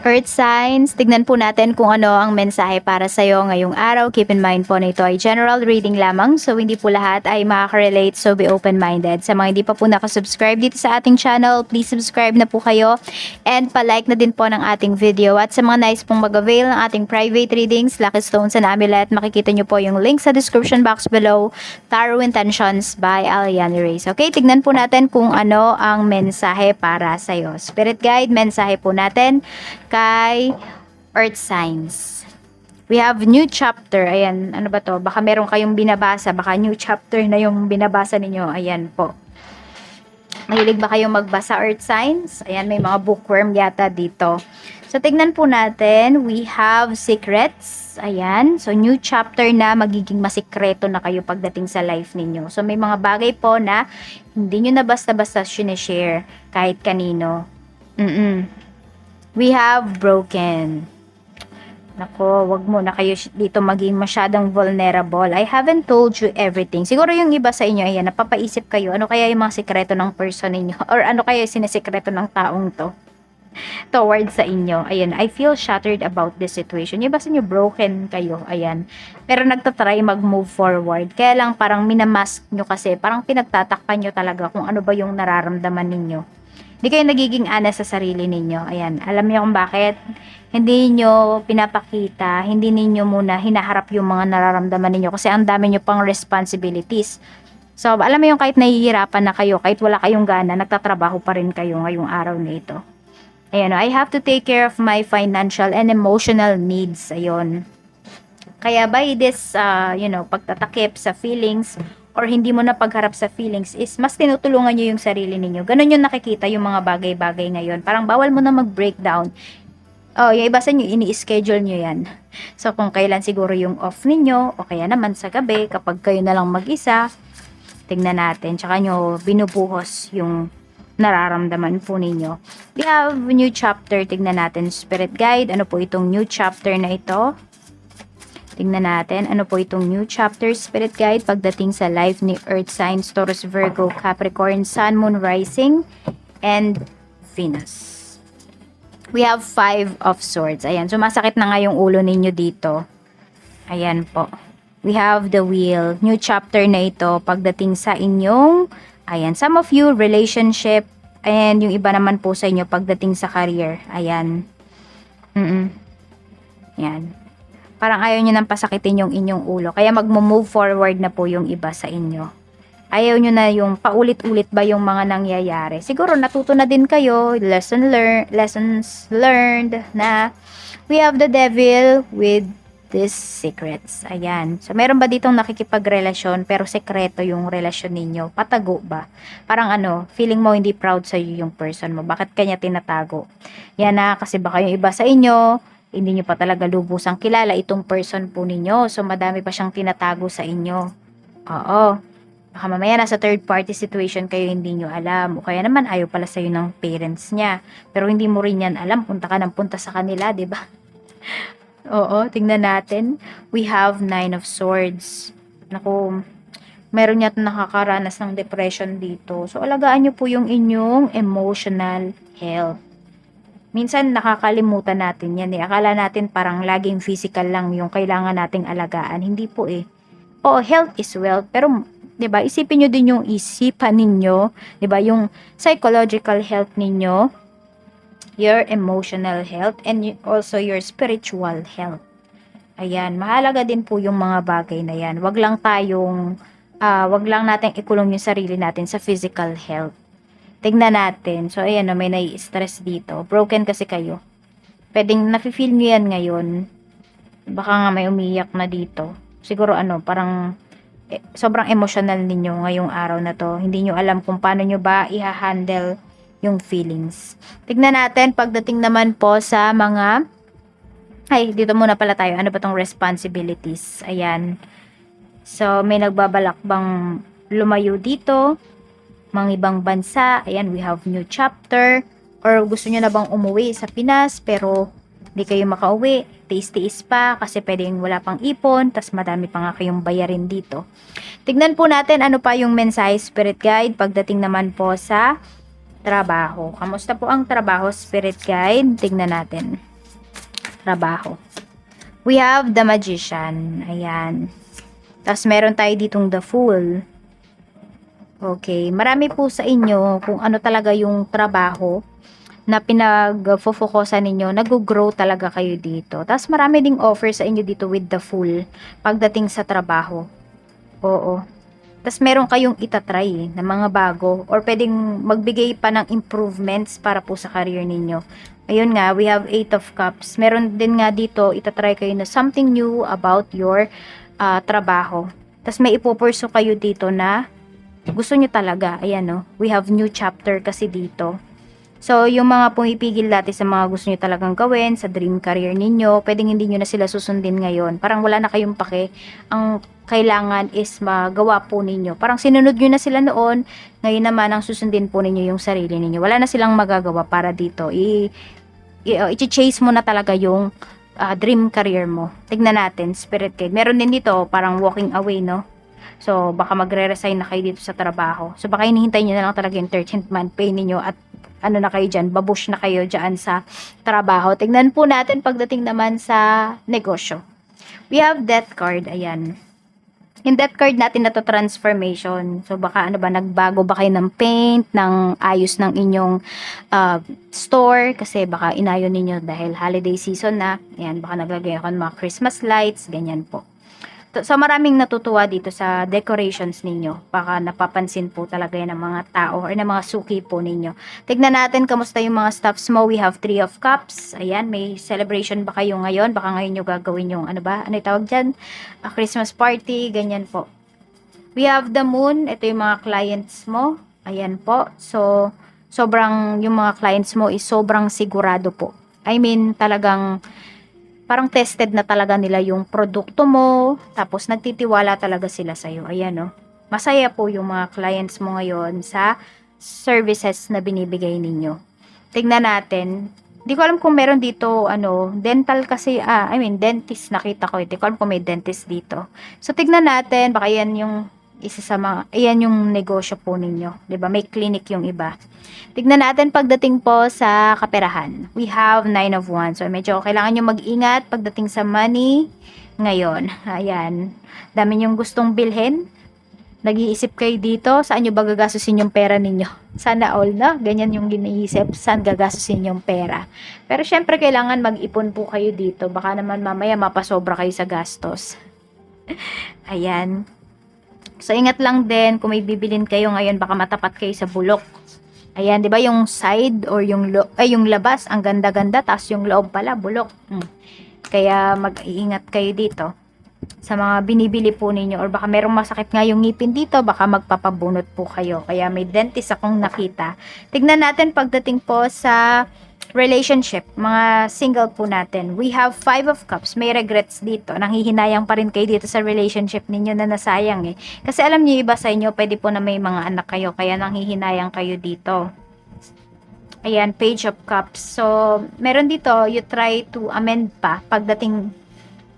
Earth signs, tignan po natin kung ano ang mensahe para sa'yo ngayong araw. Keep in mind po na ito ay general reading lamang. So, hindi po lahat ay makaka-relate. So, be open-minded. Sa mga hindi pa po nakasubscribe dito sa ating channel, please subscribe na po kayo. And palike na din po ng ating video. At sa mga nice pong mag-avail ng ating private readings, Lucky Stones and Amulet, makikita nyo po yung link sa description box below. Tarot Intentions by Aliani Reyes. Okay, tignan po natin kung ano ang mensahe para sa'yo. Spirit guide, mensahe po natin kay Earth Signs. We have new chapter. Ayan, ano ba to? Baka meron kayong binabasa. Baka new chapter na yung binabasa ninyo. Ayan po. Mahilig ba kayong magbasa, Earth Signs? Ayan, may mga bookworm yata dito. So, tignan po natin. We have secrets. Ayan. So, new chapter na magiging masikreto na kayo pagdating sa life ninyo. So, may mga bagay po na hindi nyo na basta-basta sinishare kahit kanino. We have broken. Nako, wag mo na kayo dito maging masyadong vulnerable. I haven't told you everything. Siguro yung iba sa inyo, ayan, napapaisip kayo, ano kaya yung mga sikreto ng person ninyo? Or ano kaya yung sinisikreto ng taong to? Towards sa inyo. Ayan, I feel shattered about this situation. Yung iba sa inyo, broken kayo. Ayan. Pero nagtatry mag-move forward. Kaya lang parang minamask nyo kasi, parang pinagtatakpan nyo talaga kung ano ba yung nararamdaman ninyo. Hindi kayo nagiging honest sa sarili ninyo. Ayan. Alam niyo kung bakit? Hindi niyo pinapakita, hindi ninyo muna hinaharap yung mga nararamdaman ninyo kasi ang dami niyo pang responsibilities. So, alam mo yung kahit nahihirapan na kayo, kahit wala kayong gana, nagtatrabaho pa rin kayo ngayong araw na ito. Ayan, I have to take care of my financial and emotional needs. Ayun. Kaya by this, pagtatakip sa feelings, or hindi mo na pagharap sa feelings is mas tinutulungan nyo yung sarili ninyo. Ganun yung nakikita yung mga bagay-bagay ngayon. Parang bawal mo na mag-breakdown. Oh, yung iba sa inyo, ini-schedule nyo yan. So, kung kailan siguro yung off ninyo, o kaya naman sa gabi, kapag kayo na lang mag-isa, tingnan natin. Tsaka nyo binubuhos yung nararamdaman po ninyo. We have new chapter. Tingnan natin, Spirit Guide. Ano po itong new chapter na ito? Tingnan natin, ano po itong new chapter, Spirit Guide, pagdating sa life ni Earth Signs, Taurus, Virgo, Capricorn, Sun, Moon, Rising, and Venus. We have 5 of Swords. Ayan, sumasakit na nga yung ulo ninyo dito. Ayan po. We have the Wheel. New chapter na ito, pagdating sa inyong, ayan, some of you, relationship, and yung iba naman po sa inyo, pagdating sa career. Ayan. Ayan. Parang ayaw nyo nang pasakitin yung inyong ulo. Kaya mag-move forward na po yung iba sa inyo. Ayaw nyo na yung paulit-ulit ba yung mga nangyayari. Siguro natuto na din kayo, lessons learned na we have the devil with these secrets. Ayan. So, meron ba ditong nakikipagrelasyon pero sekreto yung relasyon ninyo? Patago ba? Parang feeling mo hindi proud sa yung person mo. Bakit kanya tinatago? Yan na, kasi baka yung iba sa inyo, hindi nyo pa talaga lubusang kilala itong person po ninyo. So, madami pa siyang tinatago sa inyo. Oo. Baka mamaya nasa third party situation kayo, hindi nyo alam. O kaya naman ayaw pala sa'yo ng parents niya. Pero hindi mo rin yan alam. Punta ka ng punta sa kanila, diba? Oo, tingnan natin. We have 9 of Swords. Naku, meron yata nakakaranas ng depression dito. So, alagaan nyo po yung inyong emotional health. Minsan nakakalimutan natin yan eh. Akala natin parang laging physical lang yung kailangan nating alagaan. Hindi po eh. Oo, health is wealth. Pero, 'di ba, isipin nyo din yung isipan ninyo. 'Di ba, yung psychological health ninyo, your emotional health, and also your spiritual health. Ayan, mahalaga din po yung mga bagay na yan. Wag lang natin ikulong yung sarili natin sa physical health. Tignan natin. So, ayan, may nai-stress dito. Broken kasi kayo. Pwedeng nafe-feel nyo yan ngayon. Baka nga may umiyak na dito. Siguro parang sobrang emotional ninyo ngayong araw na to. Hindi nyo alam kung paano nyo ba i-handle yung feelings. Tignan natin pagdating naman po sa mga... Ay, dito muna pala tayo. Ano ba tong responsibilities? Ayan. So, may nagbabalak bang lumayo dito? Mga ibang bansa, ayan, we have new chapter, or gusto nyo na bang umuwi sa Pinas, pero di kayo makauwi, tiis-tiis pa, kasi pwedeng wala pang ipon, tas madami pa nga kayong bayarin dito. Tignan po natin ano pa yung mensahe, Spirit Guide, pagdating naman po sa trabaho. Kamusta po ang trabaho, Spirit Guide? Tignan natin. trabaho. We have the Magician. Ayan. Tapos meron tayo ditong the Fool. Okay. Marami po sa inyo kung ano talaga yung trabaho na pinag-focusan ninyo. Nag-grow talaga kayo dito. Tapos marami ding offer sa inyo dito with the Fool pagdating sa trabaho. Oo. Tapos meron kayong itatry na mga bago or pwedeng magbigay pa ng improvements para po sa career ninyo. Ayun nga, we have 8 of Cups. Meron din nga dito, itatry kayo na something new about your trabaho. Tapos may ipupurso kayo dito na gusto nyo talaga. Ayan no, we have new chapter kasi dito. So, yung mga pumipigil dati sa mga gusto nyo talagang gawin, sa dream career ninyo, pwedeng hindi nyo na sila susundin ngayon. Parang wala na kayong pake. Ang kailangan is magawa po ninyo. Parang sinunod nyo na sila noon, ngayon naman ang susundin po ninyo yung sarili ninyo. Wala na silang magagawa para dito. I-chase mo na talaga yung dream career mo. Tignan natin, Spirit Guide. Meron din dito, parang walking away, no? So, baka magre-resign na kayo dito sa trabaho. So, baka hinihintay nyo na lang talaga yung 13th month pay ninyo at ano na kayo dyan, babush na kayo dyan sa trabaho. Tignan po natin pagdating naman sa negosyo. We have death card, ayan. Yung death card natin na to transformation. So baka ano ba, nagbago ba kayo ng paint, ng ayos ng inyong store, kasi baka inayon ninyo dahil holiday season na. Ayan, baka naglagay ako ng mga Christmas lights, ganyan po. So maraming natutuwa dito sa decorations ninyo. Baka napapansin po talaga yan ng mga tao or ng mga suki po ninyo. Tignan natin kamusta yung mga stuffs mo. We have 3 of Cups. Ayan, may celebration ba kayo ngayon? Baka ngayon nyo gagawin yung ano ba? Ano yung tawag dyan? A Christmas party, ganyan po. We have the Moon. Ito yung mga clients mo. Ayan po. So, sobrang, yung mga clients mo is sobrang sigurado po. I mean, talagang parang tested na talaga nila yung produkto mo, tapos nagtitiwala talaga sila sa'yo. Ayan, no? Masaya po yung mga clients mo ngayon sa services na binibigay ninyo. Tignan natin. Di ko alam kung meron dito, dental kasi, I mean, dentist nakita ko. Di ko alam kung may dentist dito. So, tignan natin, baka yan yung isa sa mga, ayan yung negosyo po ninyo. Diba? May clinic yung iba. Tignan natin pagdating po sa kaperahan. We have 9 of Wands. So, medyo kailangan nyo mag-ingat pagdating sa money ngayon. Ayan. Dami nyong gustong bilhin. Nag-iisip kayo dito, saan nyo ba gagastusin yung pera ninyo? Sana all, no? Ganyan yung giniisip, saan gagastusin yung pera. Pero syempre, kailangan mag-ipon po kayo dito. Baka naman mamaya mapasobra kayo sa gastos. Ayan. So, ingat lang din kung may bibilin kayo ngayon, baka matapat kayo sa bulok. Ayan, 'di ba yung side or yung yung labas ang ganda-ganda, tapos yung loob pala bulok. Kaya mag-iingat kayo dito sa mga binibili po ninyo, or baka merong masakit nga yung ngipin dito, baka magpapabunot po kayo. Kaya may dentist akong nakita. Tignan natin pagdating po sa relationship, mga single po natin. We have 5 of Cups. May regrets dito. Nanghihinayang pa rin kayo dito sa relationship ninyo na nasayang eh. Kasi alam niyo iba sa inyo, pwede po na may mga anak kayo, kaya nanghihinayang kayo dito. Ayan, Page of Cups. So, meron dito, you try to amend pa pagdating,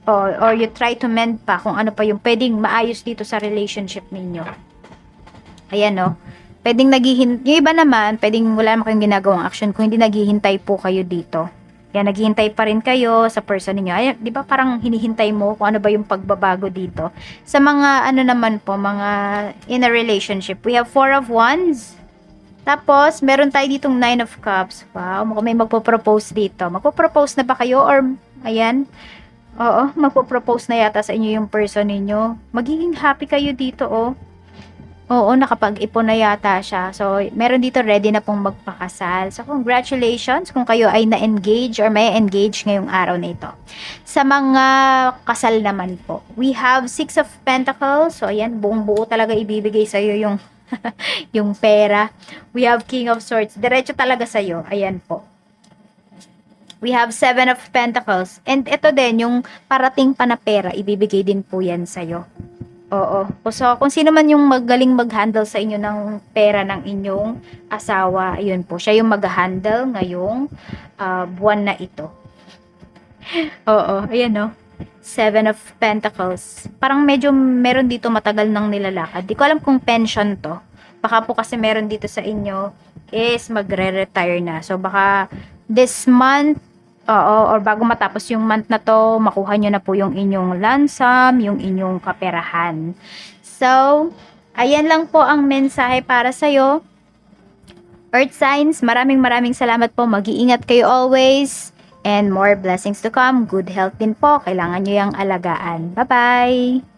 or you try to mend pa kung ano pa yung pwedeng maayos dito sa relationship ninyo. Ayan, no? Pwedeng yung iba naman, pwedeng wala naman kayong ginagawang action kung hindi naghihintay po kayo dito. Yan, naghihintay pa rin kayo sa person niyo. Ay, di ba parang hinihintay mo kung ano ba yung pagbabago dito? Sa mga naman po, mga in a relationship, we have 4 of Wands. Tapos, meron tayo ditong 9 of Cups. Wow, mukhang may magpo-propose dito. Magpo-propose na ba kayo? Or, ayan, oo, magpo-propose na yata sa inyo yung person ninyo. Magiging happy kayo dito, oh. Oo, nakapag-ipon na yata siya. So, meron dito ready na pong magpakasal. So, congratulations kung kayo ay na-engage or may engage ngayong araw na ito. Sa mga kasal naman po, we have 6 of Pentacles. So, ayan, buong buo talaga ibibigay sa'yo yung, yung pera. We have King of Swords. Diretso talaga sa'yo. Ayan po. We have 7 of Pentacles. And ito din, yung parating pa na pera, ibibigay din po yan sa'yo. Oo. So, kung sino man yung magaling mag-handle sa inyo ng pera ng inyong asawa, ayun po, siya yung mag-handle ngayong buwan na ito. Oo, ayan no. 7 of Pentacles. Parang medyo meron dito matagal nang nilalakad. Di ko alam kung pension to. Baka po kasi meron dito sa inyo is magre-retire na. So, baka this month Oo, or bago matapos yung month na to, makuha nyo na po yung inyong lansam, yung inyong kaperahan. So, ayan lang po ang mensahe para sa'yo. Earth signs, maraming salamat po. Mag-iingat kayo always. And more blessings to come. Good health din po. Kailangan nyo yung alagaan. Bye-bye!